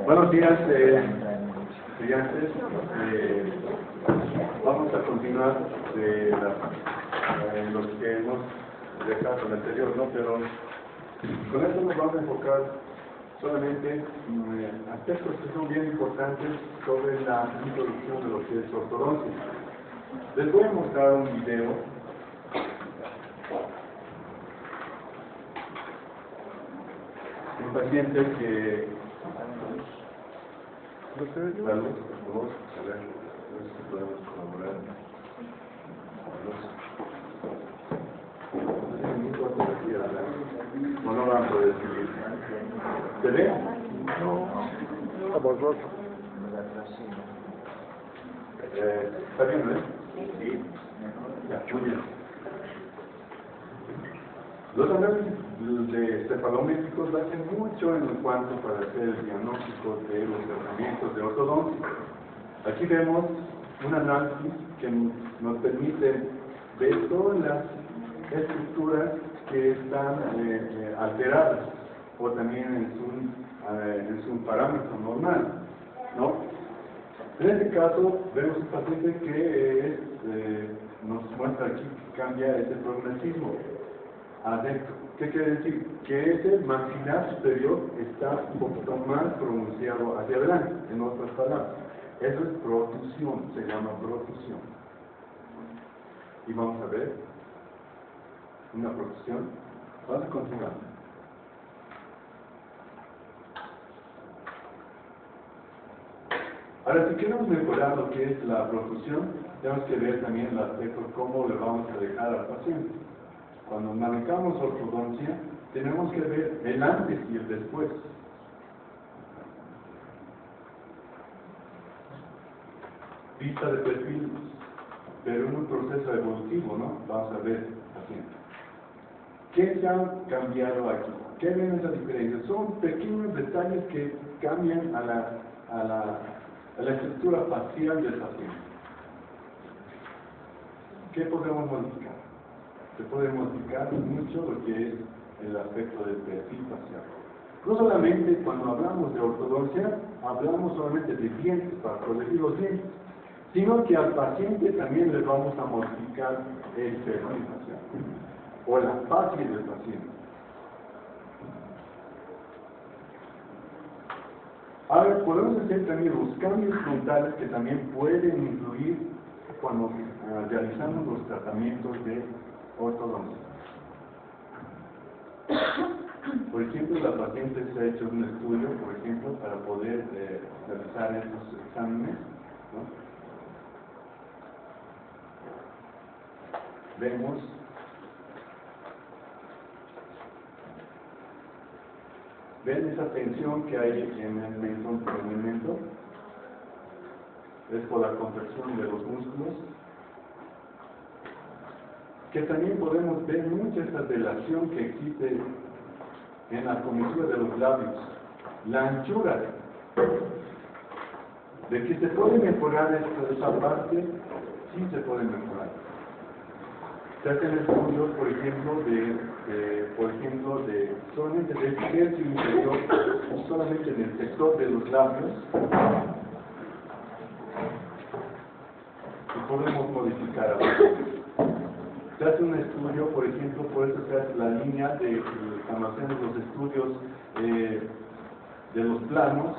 Buenos días, estudiantes. Vamos a continuar de los que hemos dejado en el anterior, ¿no? Pero con esto nos vamos a enfocar solamente en aspectos que son bien importantes sobre la introducción de lo que es ortodoncia. Les voy a mostrar un video un paciente que la luz, por favor, a ver si podemos colaborar. No importa lo que quiera hablar. No van a poder escribir. ¿Se ve? No. ¿Está bien, no? Sí. Ya, muy bien. Los análisis de cefalométricos hacen mucho en cuanto para hacer el diagnóstico de los tratamientos de ortodoncia. Aquí vemos un análisis que nos permite ver todas las estructuras que están alteradas o también en su parámetro normal, ¿no? En este caso vemos un paciente que nos muestra aquí que cambia ese progresismo adentro. ¿Qué quiere decir? Que ese maxilar superior está un poquito más pronunciado hacia adelante, en otras palabras. Eso es protusión, se llama protusión. Y vamos a ver una protusión. Vamos a continuar. Ahora, si queremos mejorar lo que es la protusión, tenemos que ver también el aspecto cómo le vamos a dejar al paciente. Cuando manejamos ortodoncia, tenemos que ver el antes y el después. Vista de perfil, pero en un proceso evolutivo, ¿no? Vamos a ver así. ¿Qué se ha cambiado aquí? ¿Qué ven esas diferencias? Son pequeños detalles que cambian a la estructura facial del paciente. ¿Qué podemos modificar? Se puede modificar mucho lo que es el aspecto del perfil facial. No solamente cuando hablamos de ortodoncia, hablamos solamente de dientes, para corregir los dientes, sino que al paciente también le vamos a modificar el perfil facial, o la facie del paciente. Ahora, podemos hacer también los cambios frontales que también pueden influir cuando realizamos los tratamientos de ortodoncia. Por ejemplo, la paciente se ha hecho un estudio, por ejemplo, para poder realizar estos exámenes, ¿no? Vemos ¿ven esa tensión que hay en el mentón por el momento? Es por la contracción de los músculos. Que también podemos ver mucha esta relación que existe en la comisura de los labios. La anchura. De que se puede mejorar esa parte, sí se puede mejorar. Se hacen estudios, por ejemplo, de solamente del tercio inferior, solamente en el sector de los labios, y podemos modificar ahora. Se hace un estudio, por ejemplo, por eso se hace la línea cuando hacemos los estudios de los planos,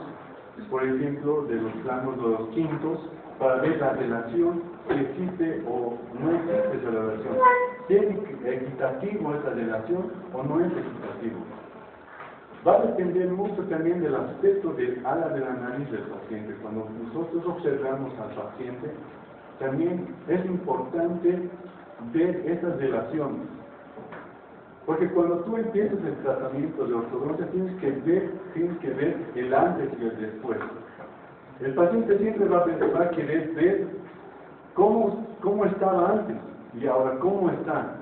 por ejemplo, de los planos de los quintos, para ver la relación si existe o no existe esa relación. Si es equitativo esa relación o no es equitativo. Va a depender mucho también del aspecto del ala de la nariz del paciente. Cuando nosotros observamos al paciente, también es importante ver esas relaciones. Porque cuando tú empiezas el tratamiento de ortodoncia, tienes que ver el antes y el después. El paciente siempre va a querer ver cómo estaba antes y ahora cómo está.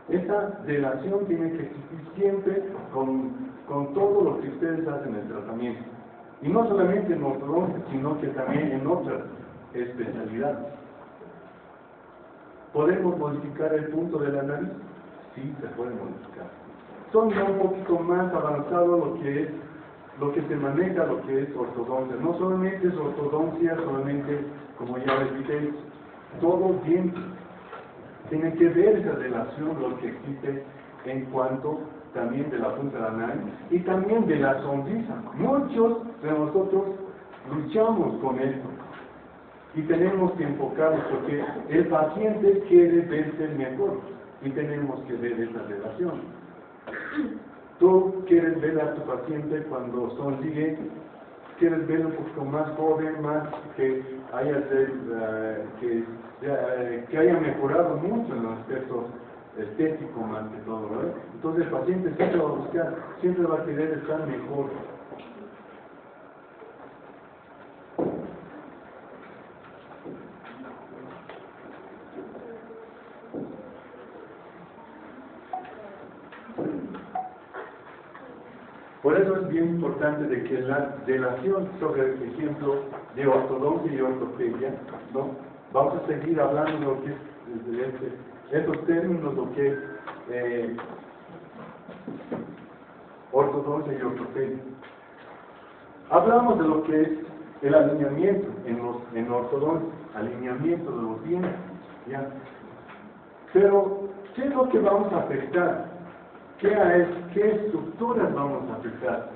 Esa relación tiene que existir siempre con todo lo que ustedes hacen en el tratamiento. Y no solamente en ortodoncia, sino que también en otras especialidades. ¿Podemos modificar el punto de la nariz? Sí, se puede modificar. Son ya un poquito más avanzado lo que es lo que se maneja, lo que es ortodoncia. No solamente es ortodoncia, solamente, como ya les dije, todo diente. Tiene que ver esa relación, lo que existe en cuanto también de la punta de la nariz y también de la sonrisa. Muchos de nosotros luchamos con esto y tenemos que enfocarnos porque el paciente quiere verse mejor y tenemos que ver esa relación. Tú quieres ver a tu paciente cuando sonríe, quieres verlo un poco más joven, más que haya mejorado mucho en los aspectos estéticos más que todo, ¿verdad? Entonces el paciente siempre va a buscar, siempre va a querer estar mejor. Por eso es bien importante de que la relación sobre el ejemplo de ortodoncia y ortopedia, ¿no? Vamos a seguir hablando de lo que es estos términos, lo que es ortodoncia y ortopedia. Hablamos de lo que es el alineamiento en ortodoncia, alineamiento de los dientes, ¿ya? Pero, ¿qué es lo que vamos a afectar? ¿Qué estructuras vamos a afectar?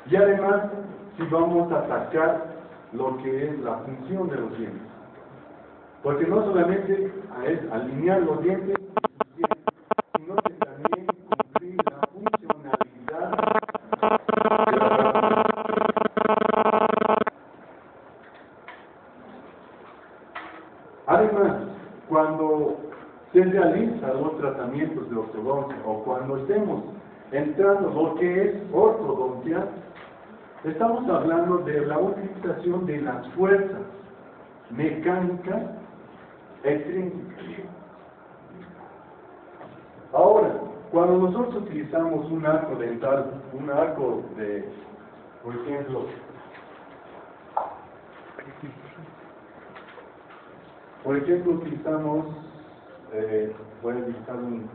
Y además, si vamos a atacar lo que es la función de los dientes. Porque no solamente es alinear los dientes, sino que también cumplir la funcionalidad de la. Además, cuando se realizan los tratamientos de ortodoncia o cuando estemos entrando lo que es ortodoncia, estamos hablando de la utilización de las fuerzas mecánicas extrínsecas. Ahora, cuando nosotros utilizamos un arco dental, un arco de, por ejemplo, utilizamos, voy a utilizar un.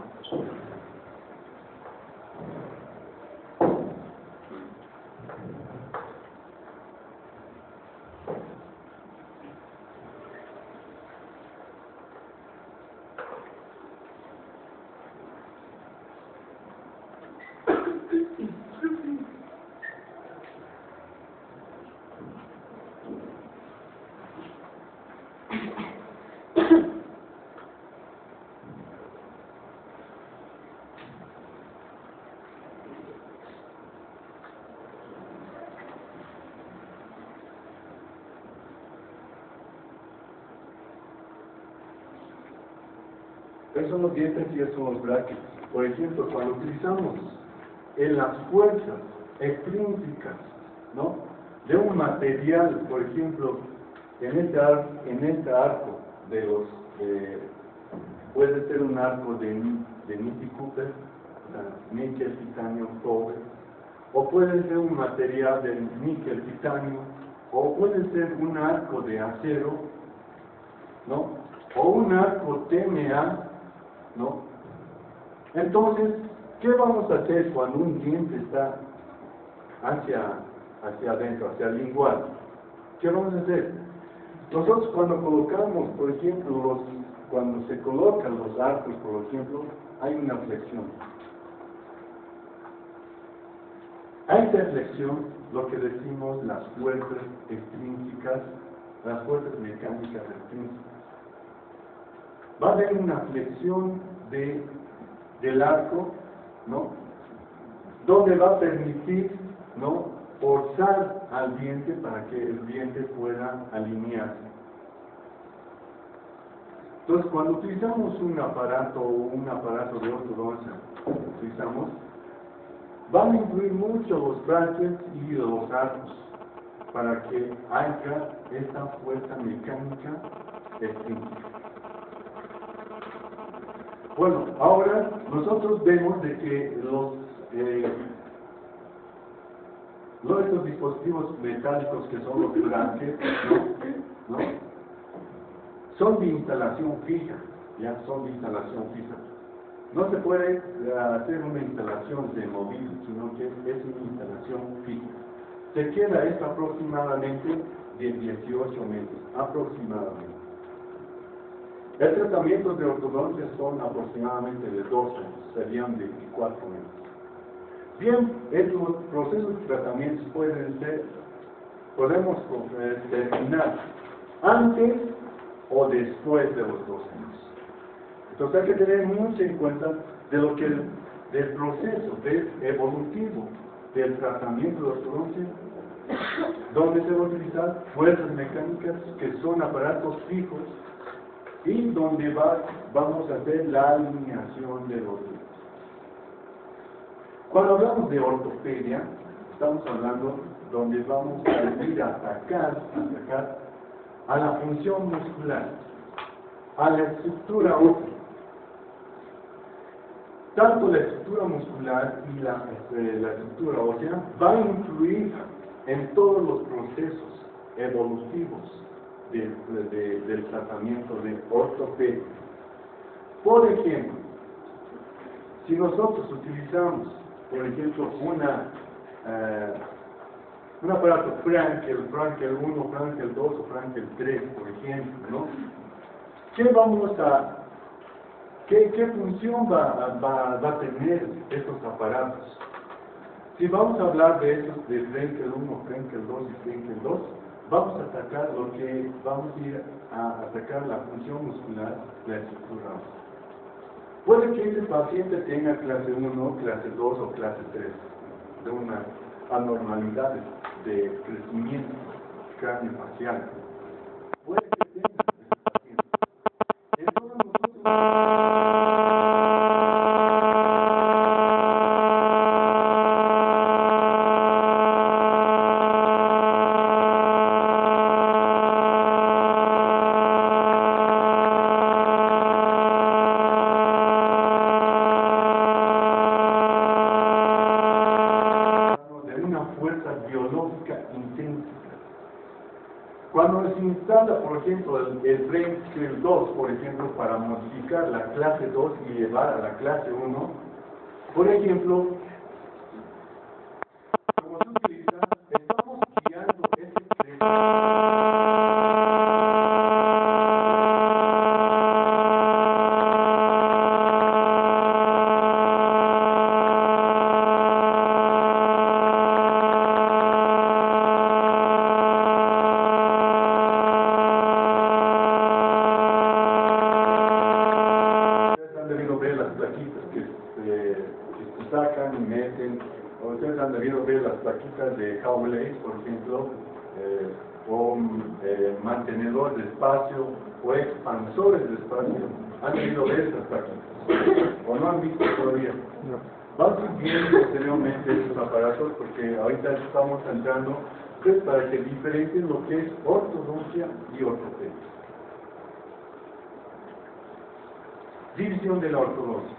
Esos son los dientes y esos son los brackets. Por ejemplo, cuando utilizamos en las fuerzas extrínsecas, ¿no?, de un material, por ejemplo, en este arco de los, puede ser un arco de Nitti Cooper, níquel, titanio, cobre, o puede ser un material de níquel, titanio, o puede ser un arco de acero, ¿no?, o un arco TMA, ¿no? Entonces, ¿qué vamos a hacer cuando un diente está hacia adentro, hacia el lingual? ¿Qué vamos a hacer? Nosotros cuando colocamos, por ejemplo, cuando se colocan los arcos, por ejemplo, hay una flexión. A esta flexión, lo que decimos las fuerzas extrínsecas, las fuerzas mecánicas extrínsecas. Va a haber una flexión del arco, ¿no?, donde va a permitir, ¿no?, forzar al diente para que el diente pueda alinearse. Entonces, cuando utilizamos un aparato de ortodoncia, van a influir mucho los brackets y los arcos para que haya esta fuerza mecánica extrínseca. Bueno, ahora nosotros vemos de que estos dispositivos metálicos que son los brackets, ¿no?, son de instalación fija, ya son de instalación fija. No se puede hacer una instalación de móvil, sino que es una instalación fija. Se queda esto aproximadamente de 18 meses, aproximadamente. El tratamiento de ortodoncia son aproximadamente de 2 años, serían 24 meses. Bien, estos procesos de tratamientos podemos terminar antes o después de los 2 años. Entonces hay que tener mucho en cuenta del proceso evolutivo del tratamiento de ortodoncia, donde se van a utilizar fuerzas mecánicas que son aparatos fijos y donde vamos a hacer la alineación de los dedos. Cuando hablamos de ortopedia, estamos hablando donde vamos a ir a atacar a la función muscular, a la estructura ósea. Tanto la estructura muscular y la estructura ósea va a influir en todos los procesos evolutivos del tratamiento de ortopedia. Por ejemplo, si nosotros utilizamos, por ejemplo, un aparato Frankel 1, Frankel 2 o Frankel 3, por ejemplo, ¿no? ¿Qué función va a tener estos aparatos? Si vamos a hablar de estos de Frankel 1, Frankel 2 y Frankel 2, vamos a atacar vamos a ir a atacar la función muscular, la estructura ósea. Puede que ese paciente tenga clase 1, clase 2 o clase 3, de una anormalidad de crecimiento craneofacial. Puede que tenga ese paciente. Entonces nosotros cuando se instala, por ejemplo, el Frankel 2, por ejemplo, para modificar la clase 2 y llevar a la clase 1, por ejemplo, como se utiliza, estamos guiando ese sacan y meten, o ustedes han debido ver las plaquitas de Howley, por ejemplo, o mantenedor de espacio, o expansores de espacio, han debido ver estas plaquitas, o no han visto todavía. Vamos a ir viendo posteriormente estos aparatos, porque ahorita estamos entrando pues, para que diferencien lo que es ortodoncia y ortopedia. División de la ortodoncia.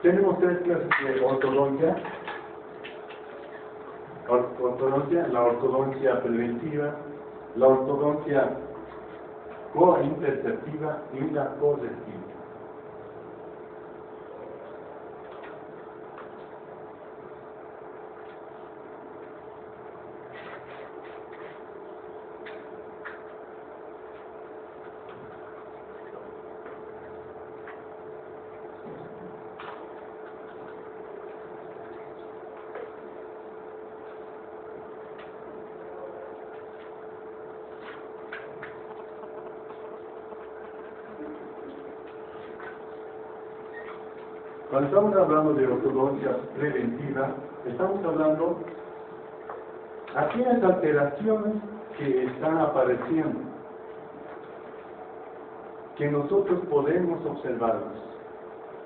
Tenemos 3 clases de ortodoncia. La ortodoncia preventiva, la ortodoncia cointerceptiva y la correctiva. Cuando estamos hablando de ortodoncia preventiva, estamos hablando de aquellas alteraciones que están apareciendo, que nosotros podemos observarlas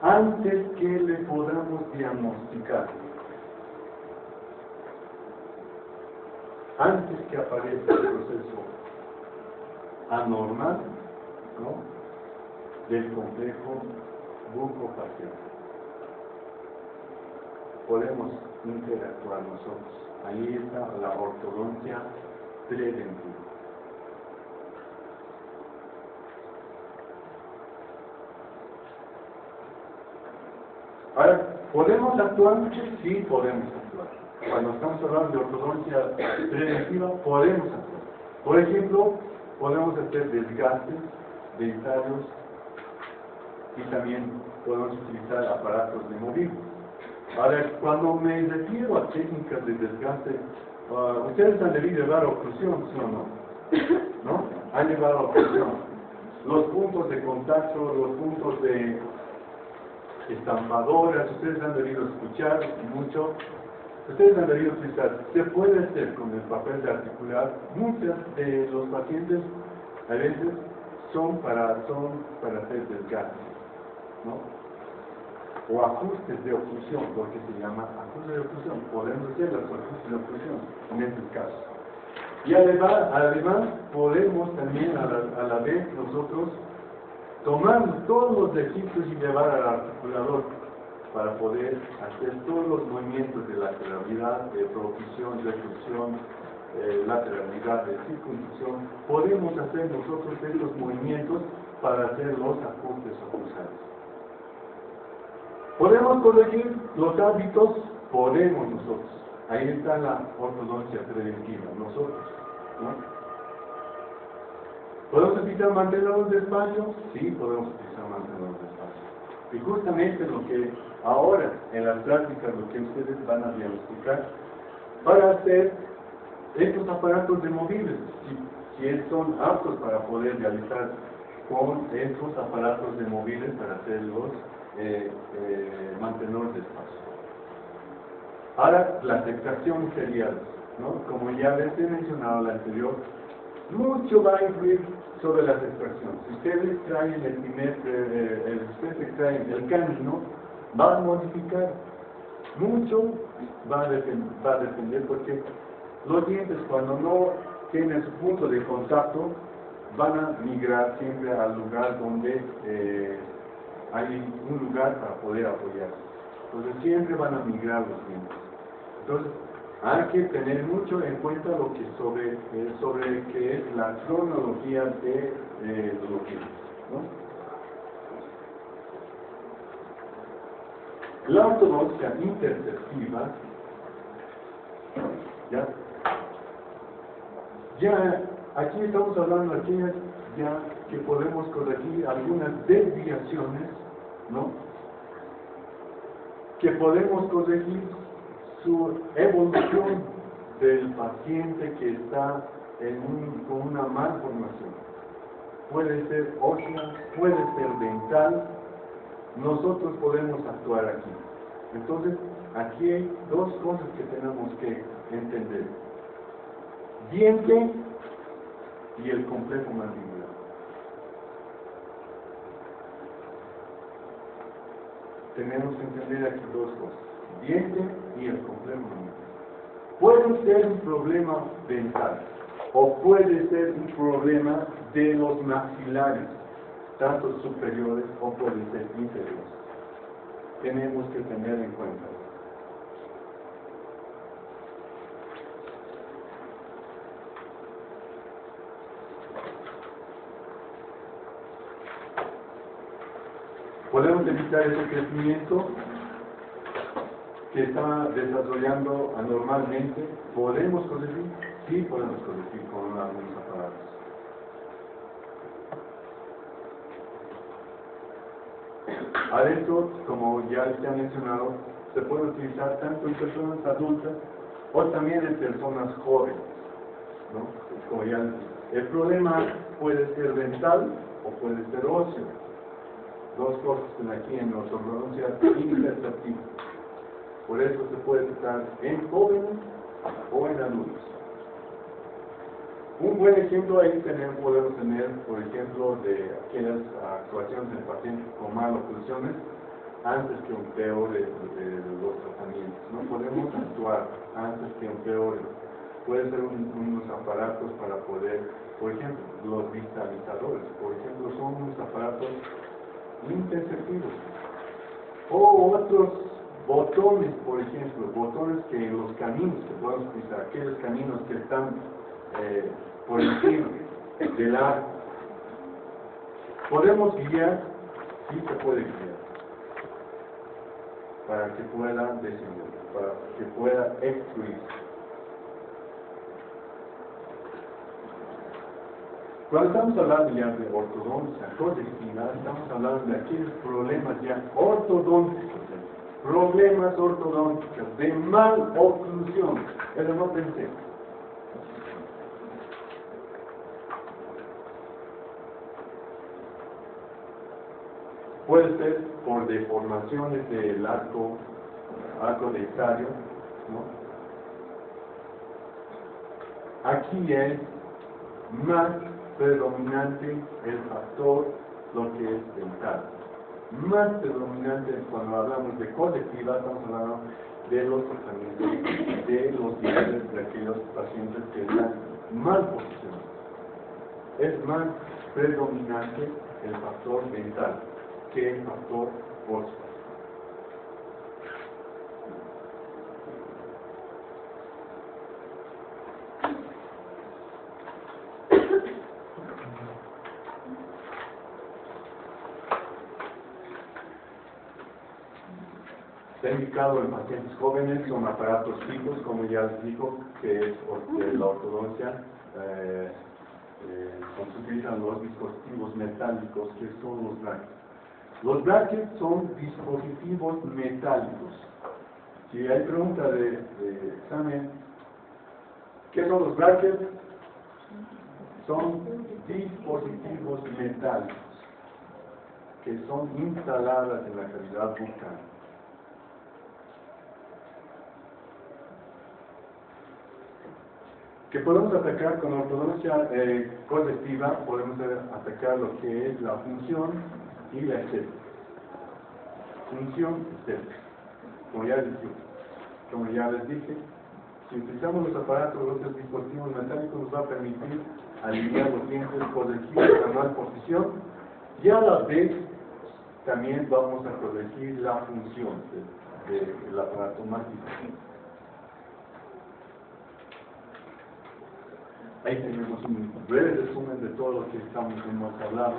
antes que le podamos diagnosticar, antes que aparezca el proceso anormal, ¿no?, del complejo bucofacial. Podemos interactuar nosotros. Ahí está la ortodoncia preventiva. Ahora, ¿podemos actuar? Sí, podemos actuar. Cuando estamos hablando de ortodoncia preventiva, podemos actuar. Por ejemplo, podemos hacer desgastes dentarios y también podemos utilizar aparatos de movible. Ahora, cuando me refiero a técnicas de desgaste, ustedes han debido llevar oclusión, ¿sí o no? ¿No? Han llevado oclusión. Los puntos de contacto, los puntos de estampadoras, ustedes han debido escuchar mucho. Ustedes han debido utilizar. Se puede hacer con el papel de articular. Muchos de los pacientes, a veces, son para hacer desgaste, ¿no? O ajustes de oclusión, porque se llama ajuste de oclusión. Podemos hacer los ajustes de oclusión en estos casos. Y además podemos también a la vez nosotros tomar todos los registros y llevar al articulador para poder hacer todos los movimientos de lateralidad, de propulsión, reclusión, lateralidad, de circunfusión. Podemos hacer nosotros estos movimientos para hacer los ajustes oclusales. ¿Podemos corregir los hábitos? Podemos nosotros. Ahí está la ortodoncia preventiva, nosotros, ¿no? ¿Podemos utilizar mantenerlos despacio? Sí, podemos utilizar mantenerlos despacio. Y justamente lo que ahora, en las prácticas, lo que ustedes van a diagnosticar, para hacer estos aparatos removibles, si son aptos para poder realizar con estos aparatos removibles para hacerlos mantenerlos despacio. Ahora, las extracciones seriales, ¿no? Como ya les he mencionado la anterior, mucho va a influir sobre las extracciones. Si ustedes extraen ustedes extraen el canino, va a modificar. Mucho va a depender porque los dientes, cuando no tienen su punto de contacto, van a migrar siempre al lugar donde hay un lugar para poder apoyarse. Entonces siempre van a migrar los dientes. Entonces hay que tener mucho en cuenta lo que sobre que es la cronología de los dientes, ¿no? La ortodoncia interceptiva, ya aquí estamos hablando aquí ya que podemos corregir algunas desviaciones, ¿no? Que podemos corregir su evolución del paciente que está con una malformación. Puede ser ósea, puede ser dental. Nosotros podemos actuar aquí. Entonces, aquí hay dos cosas que tenemos que entender: diente y el complejo mandibular. Tenemos que entender aquí dos cosas: diente y el complejo mandibular. Puede ser un problema dental o puede ser un problema de los maxilares, tanto superiores o pueden ser inferiores. Tenemos que tener en cuenta. Podemos evitar ese crecimiento que está desarrollando anormalmente. ¿Podemos corregir? Sí, podemos corregir con algunos aparatos. Adentro, como ya se ha mencionado, se puede utilizar tanto en personas adultas o también en personas jóvenes, ¿no? Como ya el problema puede ser dental o puede ser óseo. Dos cosas aquí en la ortodoncia interceptiva. Por eso se puede tratar en jóvenes o en adultos. Un buen ejemplo ahí podemos tener, por ejemplo, de aquellas actuaciones del paciente con maloclusiones antes que empeore los tratamientos. No podemos actuar antes que empeore. Puede ser unos aparatos para poder, por ejemplo, los visualizadores, por ejemplo, son unos aparatos interceptivos. O otros botones, por ejemplo, botones que en los caminos que podemos utilizar, aquellos caminos que están por encima del arco. ¿Podemos guiar? Sí se puede guiar. para que pueda descender, para que pueda extruir. Cuando estamos hablando ya de ortodoncia colectiva, estamos hablando de aquellos problemas ya ortodónticos, problemas ortodónticos de maloclusión. Eso no pensé. Puede ser por deformaciones del arco dentario, ¿no? Aquí es más predominante el factor, lo que es dental. Más predominante cuando hablamos de colectiva, estamos hablando de los tratamientos de los dientes de aquellos pacientes que están mal posicionados. Es más predominante el factor dental que el factor óseo. Está indicado en pacientes jóvenes con aparatos fijos, como ya les digo, que es la ortodoncia, se utilizan los dispositivos metálicos, que son los brackets. Los brackets son dispositivos metálicos. Si hay pregunta de examen, ¿qué son los brackets? Son dispositivos metálicos que son instaladas en la cavidad bucal. Que podemos atacar con ortodoncia colectiva, podemos atacar lo que es la función y la estética. Función estética. Como ya les dije, si utilizamos los aparatos, los dispositivos metálicos, nos va a permitir alinear los dientes, corregir la malposición y a la vez también vamos a corregir la función del aparato mágico. Ahí tenemos un breve resumen de todo lo que hemos hablado.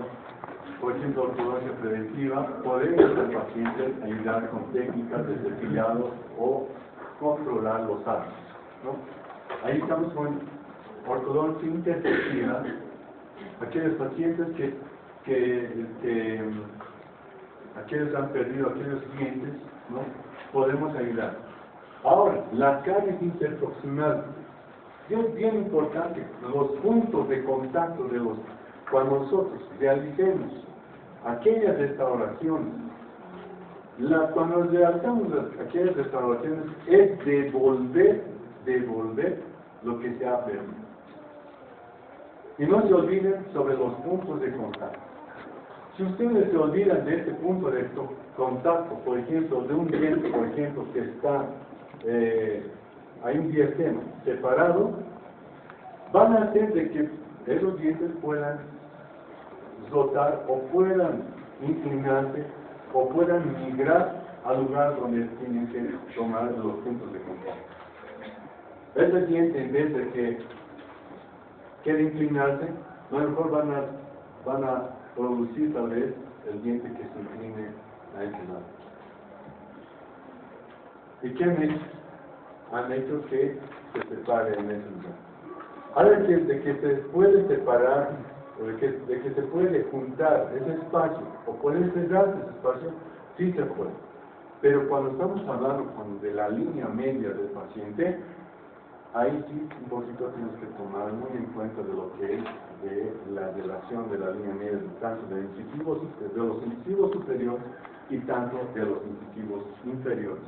Por ejemplo, ortodoncia preventiva, podemos al paciente ayudar con técnicas de cepillado o controlar los hábitos, ¿no? Ahí estamos con ortodoncia interventiva, aquellos pacientes aquellos han perdido aquellos dientes, ¿no? Podemos ayudar. Ahora, la caries interproximal. Es bien importante los puntos de contacto cuando nosotros realicemos aquellas restauraciones. Cuando realizamos aquellas restauraciones es devolver lo que se ha perdido. Y no se olviden sobre los puntos de contacto. Si ustedes se olvidan de este punto de contacto, por ejemplo, de un diente, por ejemplo, que está hay un diastema separado, van a hacer de que esos dientes puedan rotar o puedan inclinarse o puedan migrar al lugar donde tienen que tomar los puntos de contacto. Ese diente, en vez de que quiere inclinarse, a lo mejor van a producir tal vez el diente que se incline a ese lado. ¿Y qué han hecho que se separe en ese lugar? Ahora de que se puede separar, o de que se puede juntar ese espacio, o puede cerrar ese espacio, sí se puede. Pero cuando estamos hablando de la línea media del paciente, ahí sí un poquito tenemos que tomar muy en cuenta de lo que es de la relación de la línea media, tanto de los incisivos superiores y tanto de los incisivos inferiores.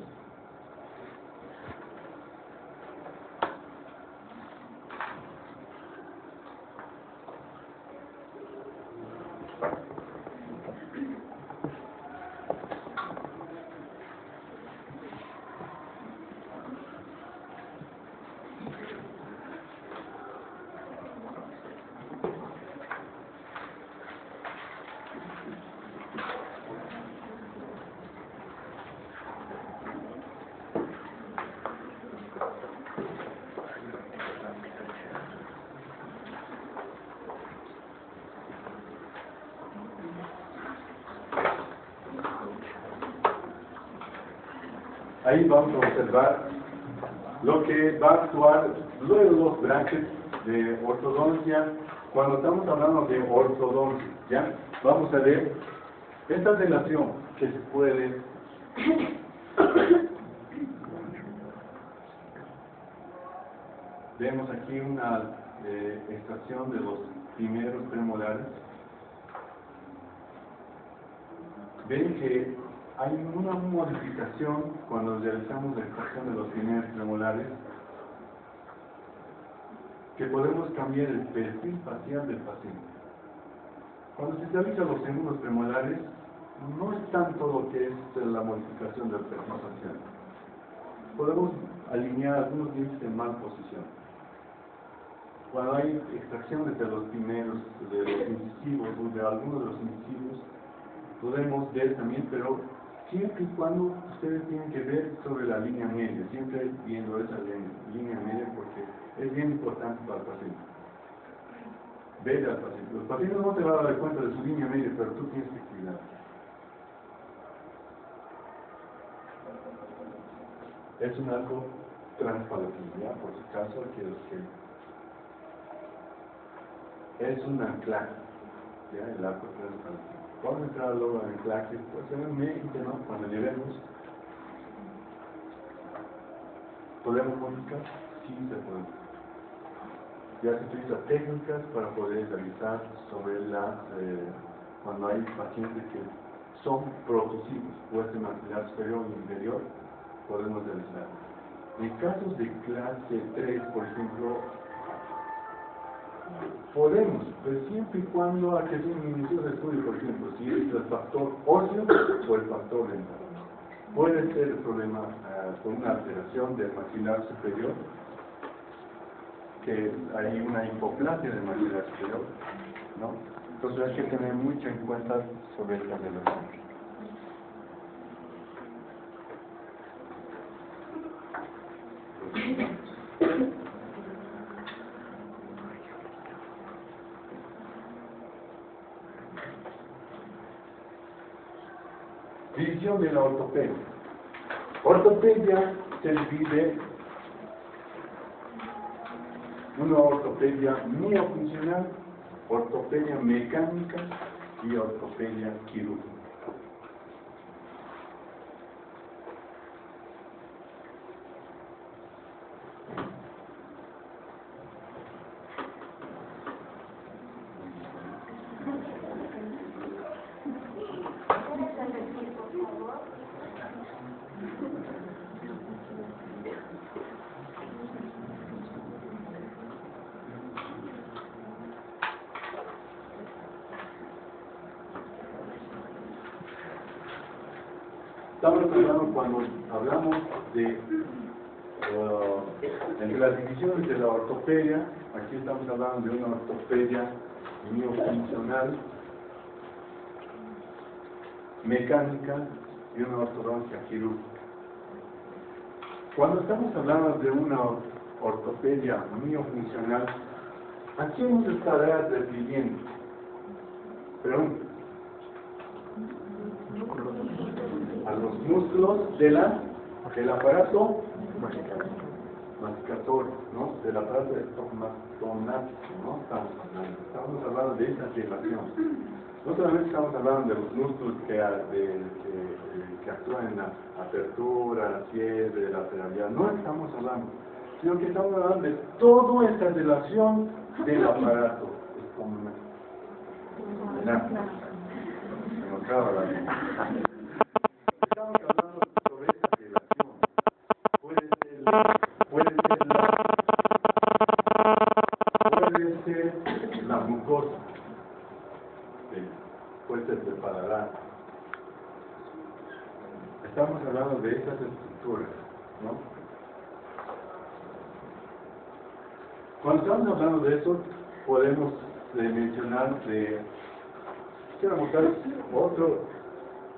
ahí vamos a observar lo que va a actuar luego los brackets de ortodoncia. Cuando estamos hablando de ortodoncia, ¿ya? Vamos a ver esta relación que se puede vemos aquí una extracción de los primeros premolares. Ven que hay una modificación cuando realizamos la extracción de los primeros premolares, que podemos cambiar el perfil facial del paciente. Cuando se realizan los segundos premolares, no es tanto lo que es la modificación del perfil facial. Podemos alinear algunos dientes en mal posición. Cuando hay extracciones de los primeros, de los incisivos o de algunos de los incisivos, podemos ver también, pero siempre y cuando ustedes tienen que ver sobre la línea media, siempre viendo esa línea media, porque es bien importante para el paciente. Ver al paciente. Los pacientes no te van a dar cuenta de su línea media, pero tú tienes que cuidar. Es un arco transpalativo, ¿ya? Por si acaso, que es un anclaje, ¿ya? El arco transpalativo. Vamos a entrar luego al anclaje, pues en el médico, ¿no? Cuando lleguemos, ¿podemos modificar? Sí, se puede. Ya se utiliza técnicas para poder realizar sobre cuando hay pacientes que son protusivos, puede ser maxilar superior o inferior, podemos realizar. En casos de clase 3, por ejemplo, podemos, pero siempre y cuando hay que hacer un minucioso estudio, por ejemplo, si es el factor óseo o el factor dental. Puede ser el problema con una alteración del maxilar superior, que hay una hipoplasia del maxilar superior, ¿no? Entonces hay que tener mucho en cuenta sobre esta relación. División de la ortopedia. Ortopedia se divide una ortopedia miofuncional, ortopedia mecánica y ortopedia quirúrgica. Estamos hablando, cuando hablamos de entre las divisiones de la ortopedia, aquí estamos hablando de una ortopedia miofuncional, mecánica y una ortodoncia quirúrgica. Cuando estamos hablando de una ortopedia miofuncional, ¿a quién nos estará refiriendo? Pregunta. A los músculos del aparato masticatorio, ¿no? Del aparato estomatónático, ¿no? Estamos hablando de esa relación. No solamente estamos hablando de los músculos que actúan en la apertura, cierre, lateralidad, no estamos hablando, sino que estamos hablando de toda esta relación del aparato estomatónático. Se nos acaba la vida. Estamos hablando sobre esta relación. Puede ser la mucosa, puede ser el paladar. Estamos hablando de estas estructuras, ¿no? Cuando estamos hablando de eso, podemos mencionar quiero mostrar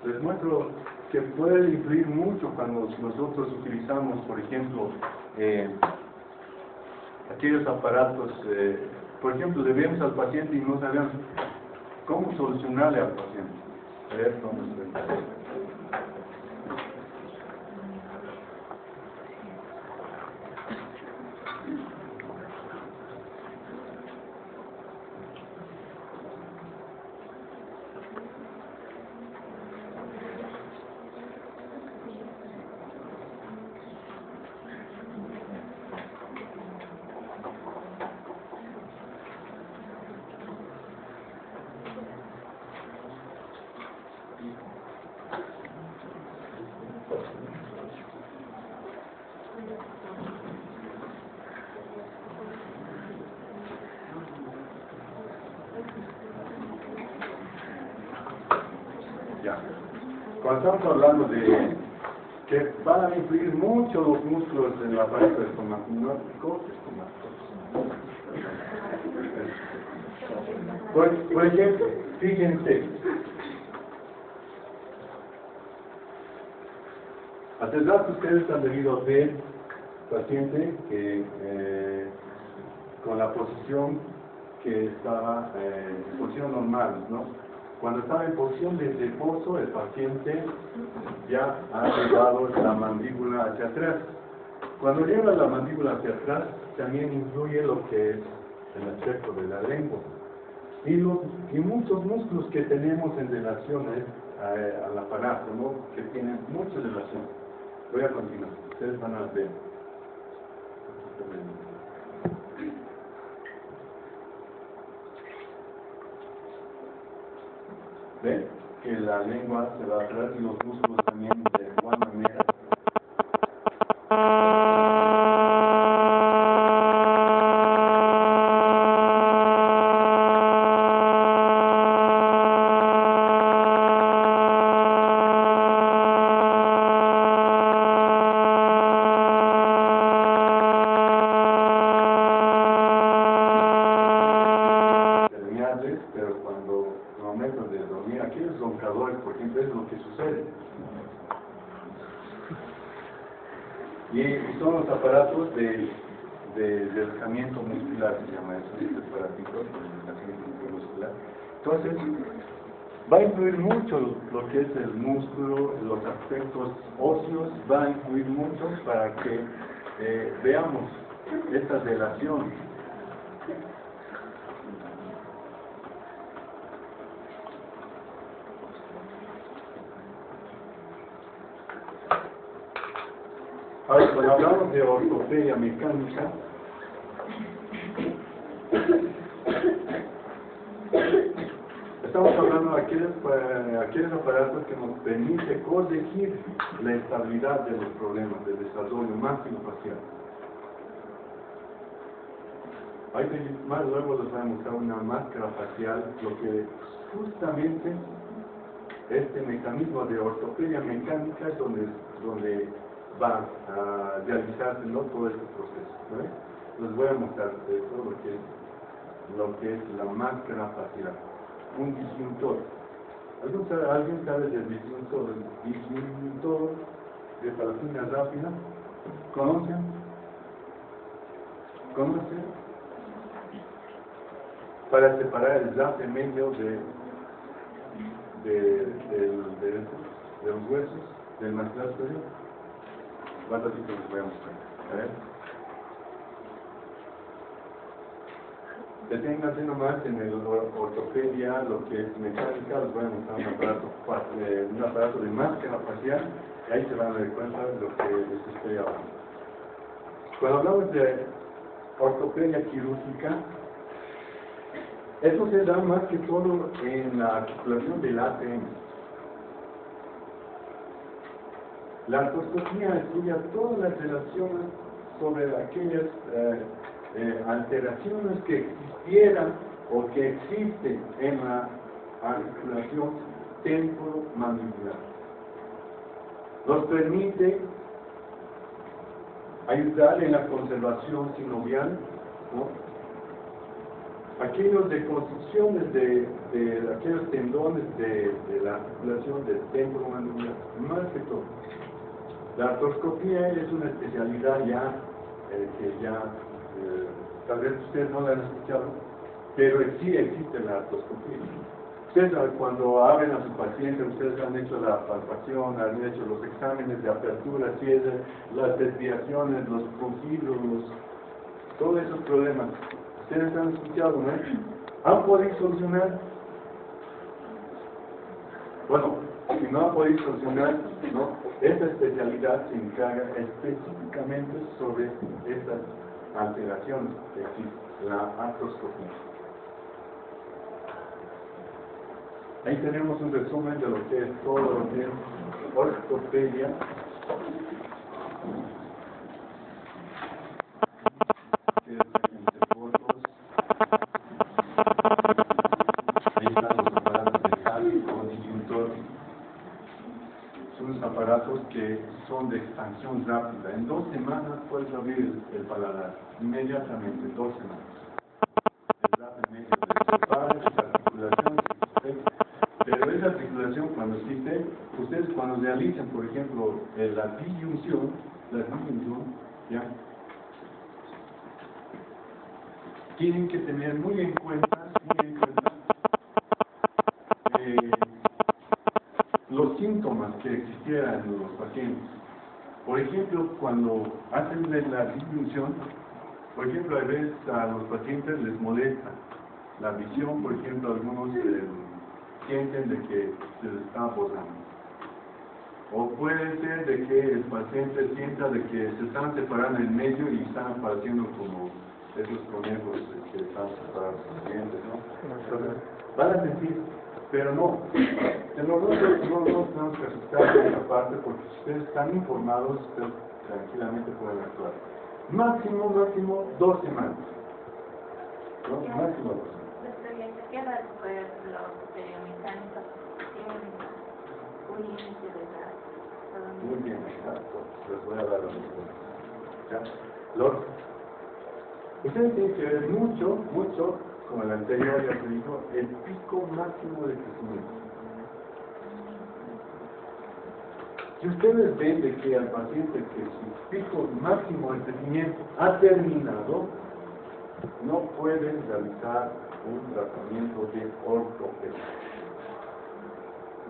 les muestro que puede influir mucho cuando nosotros utilizamos, por ejemplo, aquellos aparatos, por ejemplo, le vemos al paciente y no sabemos cómo solucionarle al paciente. A ver cómo se ve. Cuando estamos hablando de que van a influir mucho los músculos del aparato estomatológico, por ejemplo, fíjense, hace rato ustedes han debido ver paciente que con la posición que estaba en posición normal, ¿no? Cuando estaba en posición de reposo, el paciente ya ha llevado la mandíbula hacia atrás. Cuando lleva la mandíbula hacia atrás, también influye lo que es el aspecto de la lengua. Y muchos músculos que tenemos en relaciones al aparato, ¿no? Que tienen mucha relación. Voy a continuar, ustedes van a ver. ¿Ven? Que la lengua se va atrás y los músculos también de igual manera. Pero cuando en momentos de dormir, aquellos roncadores, por ejemplo, es lo que sucede. Y son los aparatos de relajamiento muscular, se llama eso, este aparatito de relajamiento muscular. Entonces, va a influir mucho lo que es el músculo, los aspectos óseos, va a influir mucho para que veamos esta relación. Ahora, cuando hablamos de ortopedia mecánica, estamos hablando de aquellos aparatos que nos permiten corregir la estabilidad de los problemas de desarrollo máximo-facial. Más luego les voy a mostrar una máscara facial, lo que justamente este mecanismo de ortopedia mecánica es donde va a realizarse todo este proceso. ¿No? Les voy a mostrar todo lo que es la máscara facial. Un disyuntor. ¿Alguien sabe del disyuntor? El disyuntor de paratina rápida. ¿Conocen? ¿Conocen? Para separar el zap en medio de los huesos del maxilar superior. ¿Cuántos tipos les voy a mostrar? A ver. Deténganse nomás en el ortopedia, lo que es mecánica, les voy a mostrar un aparato de máscara facial, y ahí se van a dar cuenta de lo que les estoy hablando. Cuando hablamos de ortopedia quirúrgica, esto se da más que todo en la articulación del ATM. La artroscopía estudia todas las relaciones sobre aquellas alteraciones que existieran o que existen en la articulación temporomandibular. Nos permite ayudar en la conservación sinovial, ¿no? Aquellos de construcciones de aquellos tendones de la articulación del temporomandibular, más que todo. La artroscopía es una especialidad ya, tal vez ustedes no la han escuchado, pero sí existe la artroscopía. Ustedes cuando abren a su paciente, ustedes han hecho la palpación, han hecho los exámenes de apertura, cierre, las desviaciones, los crujidos, todos esos problemas. Ustedes han escuchado, ¿no? ¿Han podido solucionar? Bueno, si no han podido solucionar, ¿no? Esta especialidad se encarga específicamente sobre estas alteraciones que existen, la artroscopía. Ahí tenemos un resumen de lo que es todo lo que es ortopedia. Ahí están los aparatos de cálculo, disyuntor. unos aparatos que son de expansión rápida. En 2 semanas puedes abrir el paladar, inmediatamente, en 2 semanas. El rápido medio de los padres, las articulaciones que existen. Pero esa articulación, cuando existe, ustedes cuando realicen, por ejemplo, la disyunción, ¿ya? Tienen que tener muy en cuenta los síntomas que existieran en los pacientes. Por ejemplo, cuando hacen la disyunción, por ejemplo, a veces a los pacientes les molesta la visión, por ejemplo, algunos sienten de que se les está borrando. O puede ser de que el paciente sienta de que se están separando en medio y están apareciendo como esos conejos que están separados los dientes, ¿no? Entonces, van a sentir, pero no. Nosotros no nos tenemos que asustar de esa parte porque si ustedes están informados, ustedes tranquilamente pueden actuar. Máximo 2 semanas. ¿No? Máximo 2 semanas. ¿Qué edad los mecánicos tienen un índice de edad? Muy bien, exacto. Les voy a dar la respuesta. Ustedes tienen que ver mucho, como el anterior ya se dijo, el pico máximo de crecimiento. Si ustedes ven de que al paciente que su pico máximo de crecimiento ha terminado, no pueden realizar un tratamiento de ortopedia.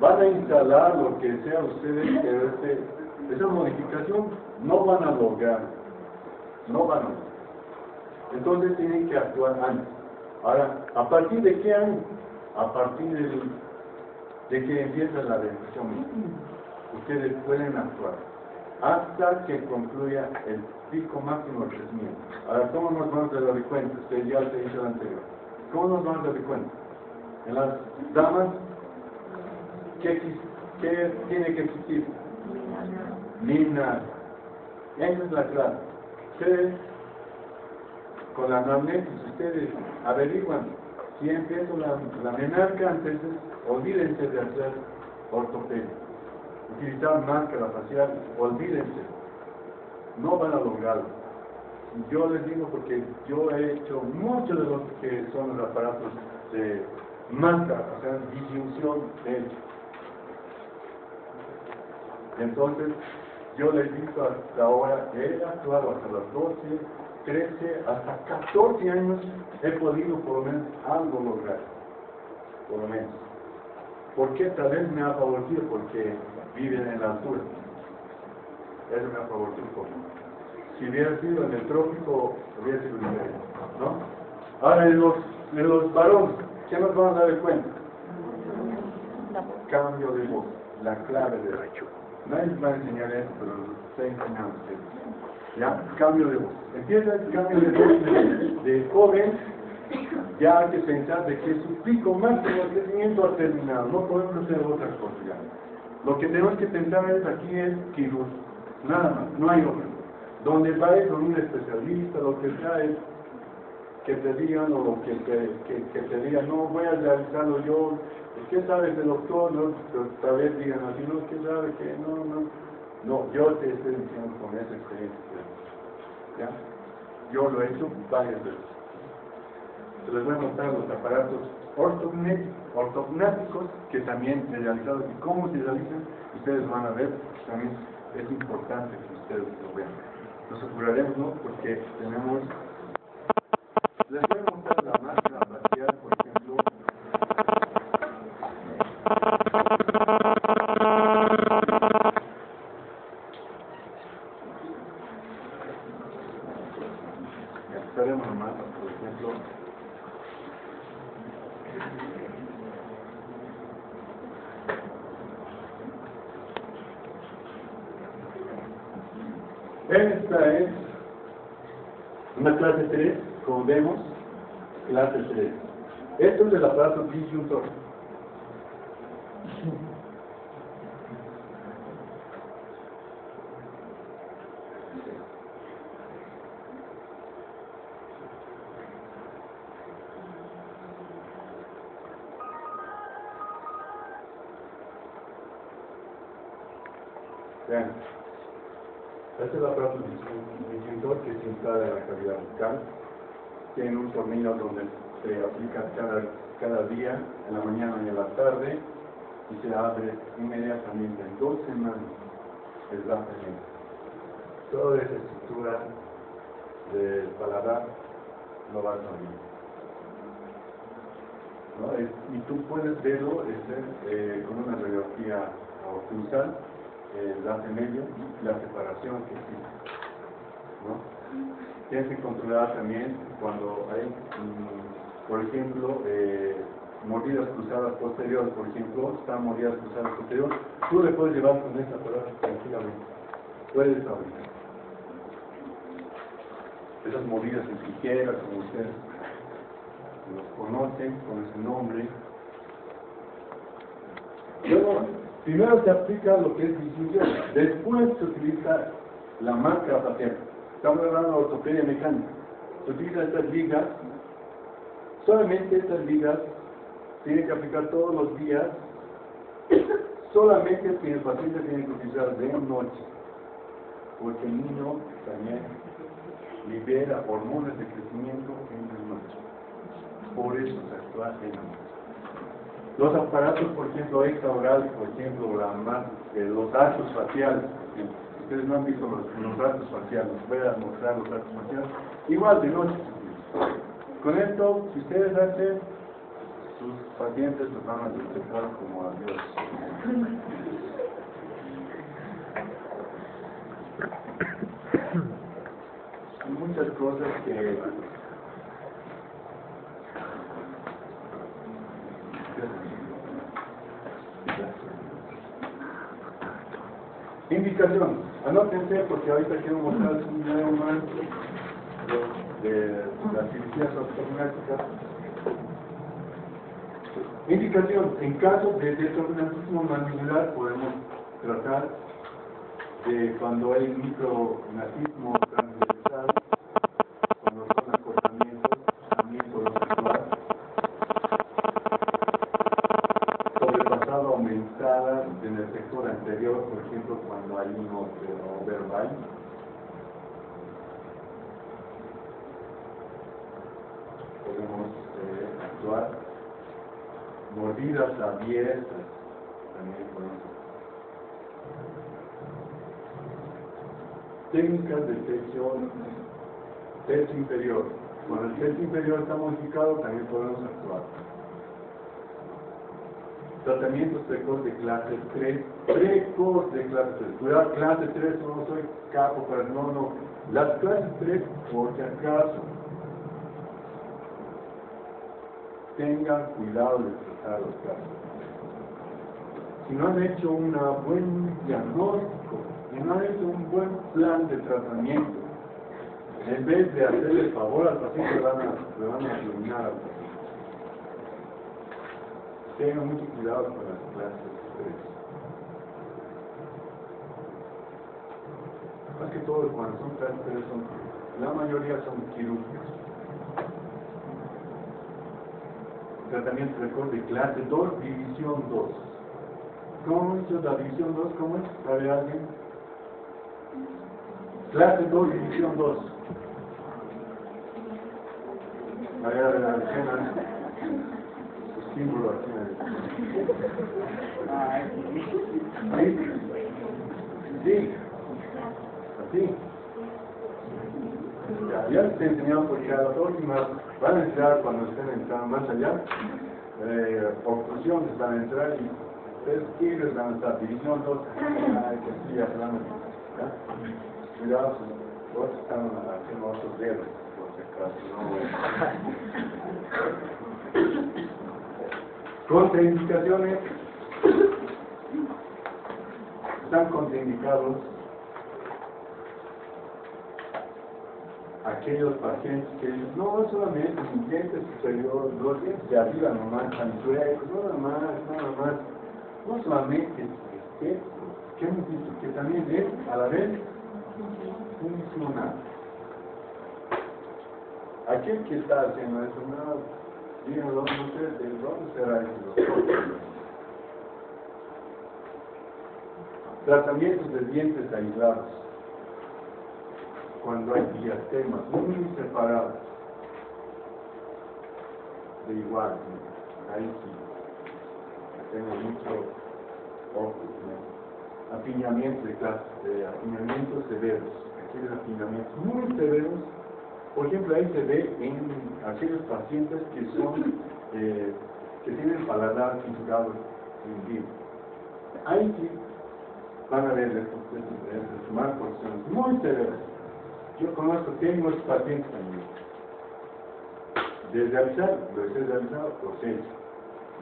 Van a instalar lo que sea ustedes, pero esa modificación no van a lograr. Entonces tienen que actuar antes. Ahora, ¿a partir de qué año? A partir de que empieza la dentición. Ustedes pueden actuar hasta que concluya el pico máximo de crecimiento. Ahora, ¿cómo nos vamos a dar cuenta? Usted ya se hizo el anterior. ¿Cómo nos vamos a dar cuenta? En las damas, ¿qué tiene que existir? Lina. Esa es la clave. Ustedes, con la anamnesis, ustedes averiguan si empieza la menarca, entonces olvídense de hacer ortopedia. Utilizar máscara facial, olvídense. No van a lograrlo. Yo les digo porque yo he hecho muchos de los que son los aparatos de máscara, o sea, disyunción de hecho. Entonces, yo les digo hasta ahora, he actuado hasta los 12, 13, hasta 14 años, he podido por lo menos algo lograr. Por lo menos. ¿Por qué? Tal vez me ha favorecido porque viven en la altura. Eso me ha favorecido un poco. Si hubiera sido en el trópico, hubiera sido diferente, ¿no? Ahora, en los varones, ¿qué nos vamos a dar cuenta? Cambio de voz, la clave de derecho. Nadie les va a enseñar eso, pero lo estoy enseñando a ustedes. ¿Ya? Cambio de voz. Empieza el cambio de voz de joven, ya hay que pensar de que su pico máximo de crecimiento ha terminado. No podemos hacer otra cosa ya. Lo que tenemos que pensar aquí es quirúrgico. Nada más, no hay otra. Donde vayas con un especialista, lo que sea es que te digan o que te digan, no, voy a realizarlo yo. ¿Qué sabe el doctor? No, tal vez digan así, no, ¿qué sabe? Que no, yo te estoy diciendo con esa experiencia. ¿Ya? Yo lo he hecho varias veces. Les voy a mostrar los aparatos ortognáticos que también he realizado y cómo se realizan, ustedes van a ver, también es importante que ustedes lo vean. Nos apuraremos, ¿no? Porque tenemos... Les voy a mostrar la máscara facial, por ejemplo. Estaremos más, por ejemplo. Esta es una clase 3, como vemos, clase 3. Esto es el aparato disyuntor. Vean, este es el aparato disjuntor que se instala en la cavidad bucal. Tiene un tornillo donde se aplica cada día, en la mañana y en la tarde, y se abre inmediatamente en 2 semanas el tratamiento. Toda esa estructura del paladar no va a salir. ¿No? Y tú puedes verlo con una radiografía oclusal, el lance medio y la separación que existe, ¿no? Tienes que controlar también cuando hay, por ejemplo, mordidas cruzadas posteriores, por ejemplo, están mordidas cruzadas posteriores, tú le puedes llevar con esta aparato tranquilamente, puedes fabricar. Esas mordidas en tijera, como ustedes los conocen con ese nombre. Luego, primero se aplica lo que es disyunción, después se utiliza la marca paciente. Estamos hablando de ortopedia mecánica. Se utilizan estas ligas, solamente estas ligas tienen que aplicar todos los días, solamente si el paciente tiene que utilizar de noche, porque el niño también libera hormonas de crecimiento en la noche. Por eso se actúa en la noche. Los aparatos, por ejemplo, extraorales, por ejemplo, los arcos faciales. Ustedes no han visto los arcos faciales, les voy a mostrar los arcos faciales. Igual de noche. Con esto, si ustedes hacen, sus pacientes los van a detectar como a Dios. Hay muchas cosas que indicación, anótense porque ahorita quiero mostrarles un video más de las cirugías ortognáticas. Indicación, en caso de desordenamiento mandibular podemos tratar de cuando hay micronazismo transversal, cuando son acortamientos, también podemos actuar. Sobrepasado aumentada en el sector anterior, por ejemplo, cuando hay un overbite. Podemos actuar. Mordidas abiertas, también podemos actuar. Técnicas de techo inferior. Cuando el techo inferior está modificado, también podemos actuar. Tratamientos precoz de clase 3. Precoz de clase 3. Cuidado, clase 3, no soy capo, pero no. Las clases 3, por si acaso, tengan cuidado de tratar los casos. Si no han hecho un buen diagnóstico, si no han hecho un buen plan de tratamiento, en vez de hacerle el favor al paciente, le van a arruinar al paciente. Tengan mucho cuidado con las clases 3. Más que todo, cuando son clases 3, la mayoría son quirúrgicos. Tratamiento precoz de clase 2, división 2. ¿Cómo es la división 2? ¿Cómo es? ¿Sabe alguien? Clase 2, división 2. A ver, su símbolo aquí. Sí. Así. Ya les he enseñado porque a las últimas van a entrar cuando estén entrando más allá, oclusiones van a entrar y ustedes tigres van a estar, división 2, que sí, hablando, cuidado, todos están haciendo otros dedos, por si acaso, no. Contraindicaciones, están contraindicados aquellos pacientes que dicen, no solamente un diente superior, los dientes de arriba nomás están chuecos, nada más, no solamente esto, que hemos dicho que también es a la vez funcional. Aquel que está haciendo eso, no, díganlo, no sé, ¿de dónde será eso? Tratamientos de dientes aislados. Cuando hay diastemas muy separados. De igual, ¿no? Ahí sí. Tengo mucho ojo, ¿no? Apiñamientos de clase, de apiñamientos severos. Aquellos apiñamientos muy severos. Por ejemplo, ahí se ve en aquellos pacientes que son, que tienen paladar fisurado en vivo. Ahí sí van a ver estos marcos, son muy severos. Yo conozco, tengo estos pacientes también. Desde avisar, lo he realizado, los he hecho.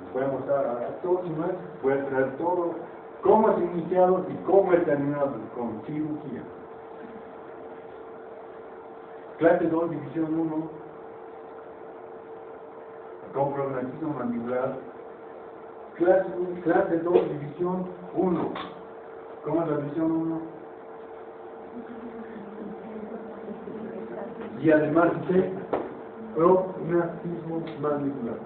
Les voy a mostrar a todos y más, voy a traer todo, cómo has iniciado y cómo he terminado con cirugía. Clase 2, división 1, con problematismo mandibular. Clase 2, división 1. ¿Cómo es la división 1? Y además de prognatismo mandibular.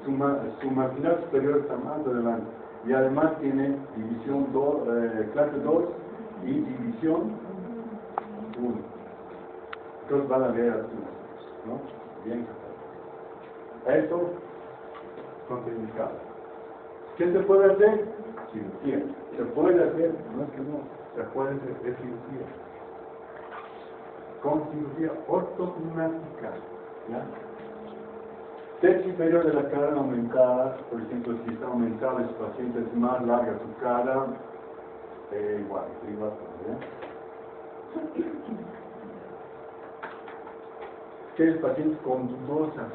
Su maxilar superior está más adelante. Y además tiene división 2, clase 2 y división 1. Entonces van a ver así, ¿no? Bien. Eso contraindicado. ¿Qué se puede hacer? Cirugía. Se puede hacer, no es que no, se puede hacer cirugía. Con cirugía ortognática, ¿ya? Tercio inferior de la cara aumentada, por ejemplo, si está aumentada, el paciente es más larga su cara, igual, ¿ya? Aquellos pacientes con dudosas,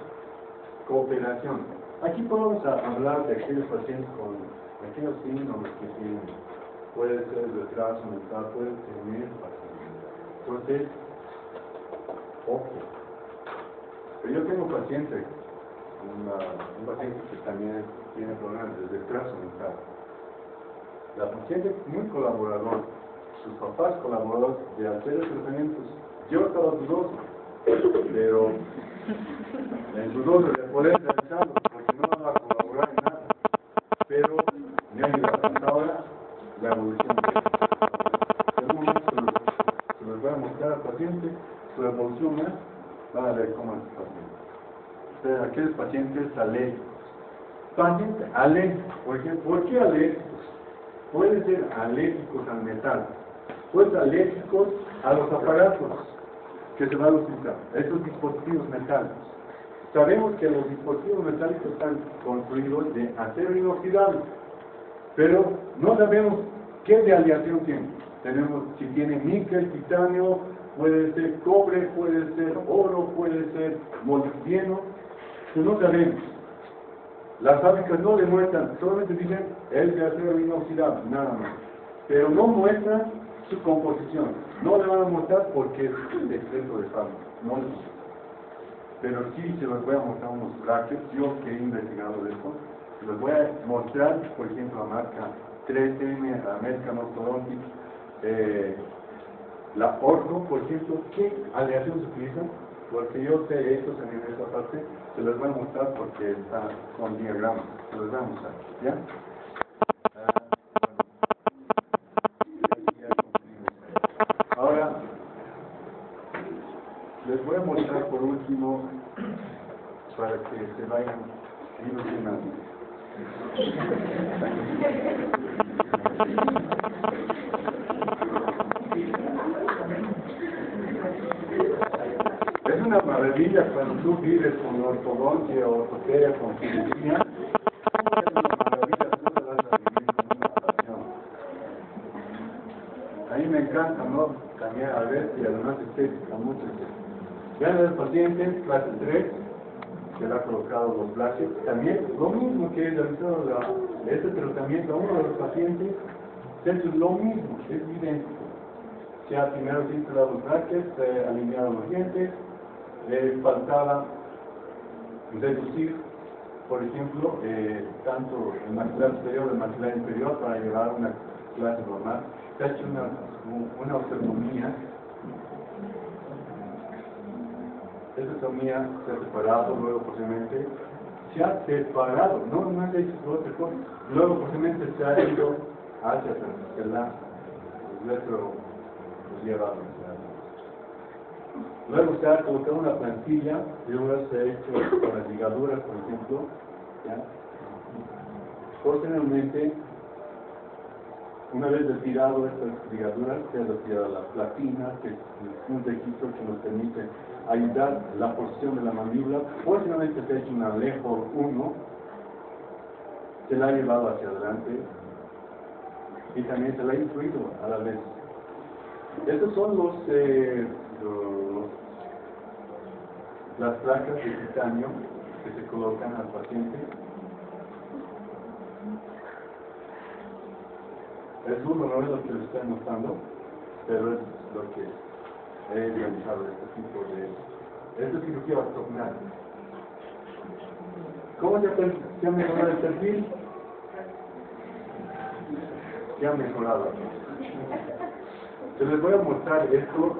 cooperación. Aquí podemos hablar de aquellos pacientes con aquellos síntomas que tienen. Puede ser retraso mental, puede tener pacientes. Entonces, ojo. Pero yo tengo pacientes, un paciente que también tiene problemas de retraso mental. La paciente es muy colaboradora, sus papás colaboradores de hacer los tratamientos. Yo estaba dudoso, pero en dudoso de poder realizarlo, porque no va a colaborar en nada. Pero me ha ayudado hasta ahora la evolución de esto. En un momento se los voy a mostrar al paciente, su evolución más, van a ver cómo es el paciente. Pero aquellos pacientes alérgicos. Pacientes alérgicos, por ejemplo, ¿por qué alérgicos? Pueden ser alérgicos al metal, pueden ser alérgicos a los aparatos que se van a utilizar, estos dispositivos metálicos. Sabemos que los dispositivos metálicos están construidos de acero inoxidable, pero no sabemos qué de aleación tiene. Tenemos, si tiene níquel, titanio, puede ser cobre, puede ser oro, puede ser molibdeno, que no sabemos. Las fábricas no demuestran, solamente dicen es de acero inoxidable, nada más. Pero no muestran su composición. No le van a mostrar porque es el exceso de fábrica. No les muestran. Pero sí se los voy a mostrar unos brackets, yo que he investigado de esto. Se los voy a mostrar, por ejemplo, la marca 3M, la American Orthodontic, la Ortho, por ejemplo, ¿qué aleación se utiliza? Porque yo sé estos en esta parte, se los voy a mostrar porque está con diagramas, se los voy a mostrar, ¿ya? Ahora, les voy a mostrar por último, para que se vayan ilusionando. Es una maravilla cuando tú vives con ortodoncia o ortopedia, con cirugía. Es una maravilla, tú te vas a vivir con una pasión. A mí me encanta, ¿no? También a ver y además estética, mucho estética. Vean el paciente, clase 3, que le ha colocado los brackets. También lo mismo que he realizado este tratamiento a uno de los pacientes, es lo mismo, es idéntico. Se ha primero instalado los brackets, alineado los dientes, faltaba reducir, por ejemplo, tanto el maxilar superior el maxilar inferior para llevar a una clase normal. Se ha hecho una osteotomía. Esta osteotomía se ha separado, luego posiblemente se ha separado, no es hecho otra cosa. Luego posiblemente se ha ido hacia Transcala, nuestro lleva a la Luego se ha colocado una plantilla, y luego se ha hecho con las ligaduras, por ejemplo, ¿ya? Posteriormente, una vez retirado estas ligaduras, se ha retirado la platina, que es un registro que nos permite ayudar la posición de la mandíbula. Posteriormente se ha hecho un alejo 1, se la ha llevado hacia adelante y también se la ha incluido a la vez. Estos son las placas de titanio que se colocan al paciente. Es duro, no es lo que le estoy mostrando, pero es lo que he realizado este cirugía abdominal. ¿Cómo se ha mejorado el perfil? Se ha mejorado. Se les voy a mostrar esto.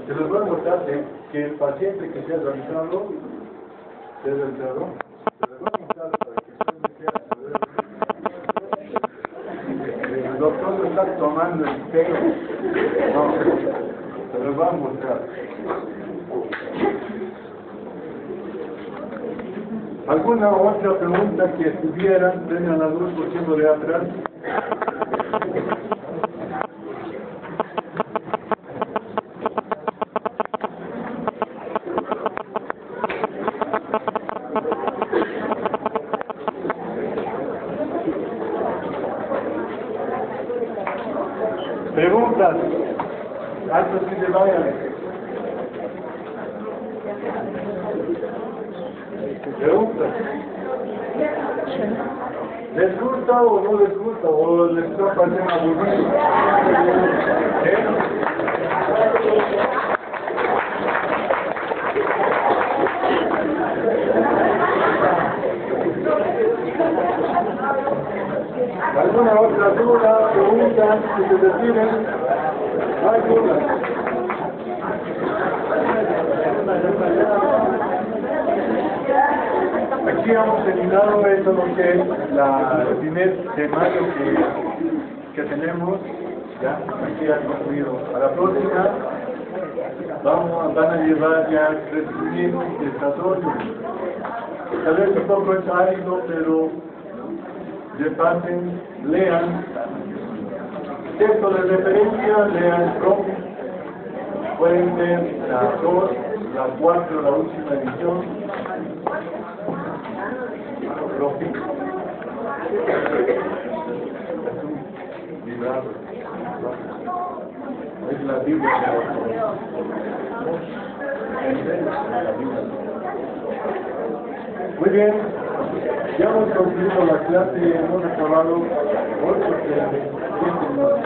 Se les voy a mostrar que el paciente que se ha realizado, se les voy a mostrar para que el doctor lo está tomando el pelo. No, se les voy a mostrar. ¿Alguna otra pregunta que tuvieran? Prendan la luz por siendo de atrás. Preguntas, antes que se vayan. Preguntas. ¿Les gusta o no les gusta? ¿O les está pareciendo aburrido? ¿Alguna otra duda, pregunta que se reciben? No hay duda. Aquí hemos terminado esto lo que es el primer temario que tenemos. Ya, aquí ha concluido. A la próxima van a llevar ya crecimiento y desarrollo. Tal vez un poco es árido, pero repasen, lean. Texto de referencia, lean PROF. Pueden ver la 2, la 4, la última edición. PROF. Es la Biblia. Muy bien, ya hemos concluido la clase y hemos acabado 8 de 7 minutos.